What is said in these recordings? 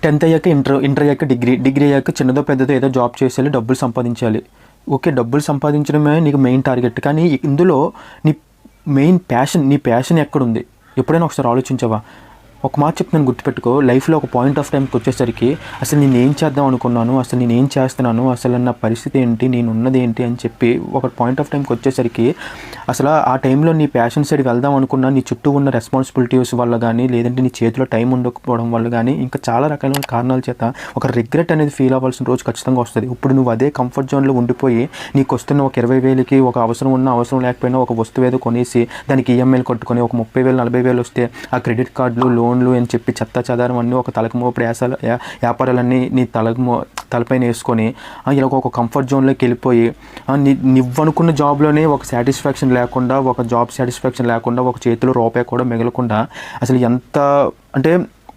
10th అయ్యాక inter అయ్యాక degree అయ్యాక చిన్నదో పెద్దదో ఏదో జాబ్ చేసేయాలి, డబ్బులు సంపాదించాలి. ఓకే, డబ్బులు సంపాదించడమే నీకు మెయిన్ టార్గెట్. కానీ ఇందులో నీ మెయిన్ నీ ప్యాషన్ ఎక్కడుంది? ఎప్పుడైనా ఒకసారి ఆలోచించావా? ఒక మాట చెప్తున్నాను, గుర్తుపెట్టుకో. లైఫ్లో ఒక పాయింట్ ఆఫ్ టైంకి వచ్చేసరికి అసలు నేను ఏం చేద్దాం అనుకున్నాను, అసలు నేను ఏం చేస్తున్నాను, అసలు నా పరిస్థితి ఏంటి, నేను ఉన్నది ఏంటి అని చెప్పి ఒక పాయింట్ ఆఫ్ టైంకి వచ్చేసరికి అసలు ఆ టైంలో నీ ప్యాషన్ సైడ్ వెళ్దాం అనుకున్నా నీ చుట్టూ ఉన్న రెస్పాన్సిబిలిటీస్ వల్ల కానీ, లేదంటే నీ చేతిలో టైం ఉండకపోవడం వల్ల కానీ, ఇంకా చాలా రకాల కారణాల చేత ఒక రిగ్రెట్ అనేది ఫీల్ అవ్వాల్సిన రోజు ఖచ్చితంగా వస్తుంది. ఇప్పుడు నువ్వు అదే కంఫర్ట్ జోన్లో ఉండిపోయి నీకు వస్తున్న ఒక 20,000కి ఒక అవసరం లేకపోయినా ఒక వస్తువు ఏదో కొనేసి దానికి ఈఎంఐలు కట్టుకొని ఒక 30,000 40,000 వస్తే ఆ క్రెడిట్ కార్డులు లోన్లు అని చెప్పి చెత్త చెదారం అన్నీ ఒక తలకమోపుడు వ్యాపారాలన్నీ నీ తలపైన వేసుకొని ఇలా ఒక కంఫర్ట్ జోన్లోకి వెళ్ళిపోయి నువ్వనుకున్న జాబ్లోనే ఒక సాటిస్ఫాక్షన్ లేకుండా, ఒక జాబ్ సాటిస్ఫాక్షన్ లేకుండా, ఒక చేతిలో రూపాయి కూడా మిగలకుండా అసలు ఎంత అంటే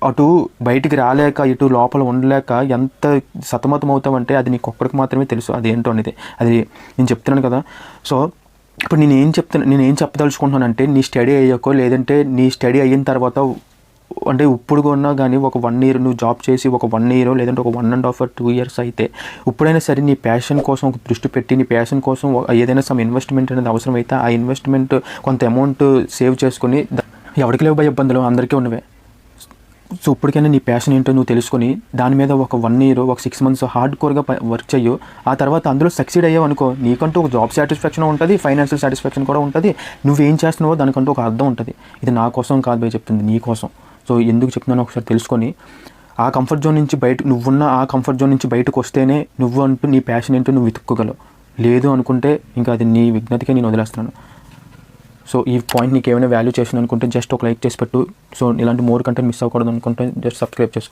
అటు బయటికి రాలేక ఇటు లోపల ఉండలేక ఎంత సతమతం అవుతావంటే అది నీకు ఒక్కడికి మాత్రమే తెలుసు అదేంటో అనేది. అది నేను చెప్తున్నాను కదా. సో ఇప్పుడు నేను ఏం చెప్పదలుచుకుంటున్నానంటే, నీ స్టడీ అయ్యాకో లేదంటే నీ స్టడీ అయిన తర్వాత అంటే ఇప్పుడు కొన్నా కానీ ఒక 1 year నువ్వు జాబ్ చేసి ఒక 1 year లేదంటే ఒక 1.5 or 2 years అయితే ఇప్పుడైనా సరే నీ ప్యాషన్ కోసం ఒక దృష్టి పెట్టి, నీ ప్యాషన్ కోసం ఏదైనా సమ్ ఇన్వెస్ట్మెంట్ అనేది అవసరమైతే ఆ ఇన్వెస్ట్మెంట్ కొంత అమౌంట్ సేవ్ చేసుకొని, ఎవరికి లేవు ఇబ్బందులు అందరికీ ఉన్నవే. సో ఇప్పటికైనా నీ ప్యాషన్ ఏంటో నువ్వు తెలుసుకొని దాని మీద ఒక 1 year ఒక 6 months హార్డ్ కోర్గా వర్క్ చెయ్యు. ఆ తర్వాత అందులో సక్సీడ్ అయ్యావు అనుకో, నీకంటూ ఒక జాబ్ సాటిస్ఫాక్షన్ ఉంటుంది, ఫైనాన్షియల్ సాటిస్ఫాక్షన్ కూడా ఉంటుంది. నువ్వేం చేస్తున్నావో దానికంటూ ఒక అర్థం ఉంటుంది. ఇది నా కోసం కాదు భయ్ చెప్తుంది, నీ కోసం. సో ఎందుకు చెప్తున్నానో ఒకసారి తెలుసుకొని ఆ కంఫర్ట్ జోన్ నుంచి నువ్వున్న ఆ కంఫర్ట్ జోన్ నుంచి బయటకు వస్తేనే నువ్వు అంటూ నీ ప్యాషన్ ఏంటో నువ్వు వెతుక్కోగలవు. లేదు అనుకుంటే ఇంకా అది నీ విజ్ఞతకే నేను వదిలేస్తున్నాను. సో ఈ పాయింట్ నీకు ఏమైనా వాల్యూ చేసిన అనుకుంటే జస్ట్ ఒక లైక్ చేసి పెట్టు. సో ఇలాంటి మోర్ కంటెంట్ మిస్ అవ్వకూడదు అనుకుంటే జస్ట్ సబ్స్క్రైబ్ చేసుకో.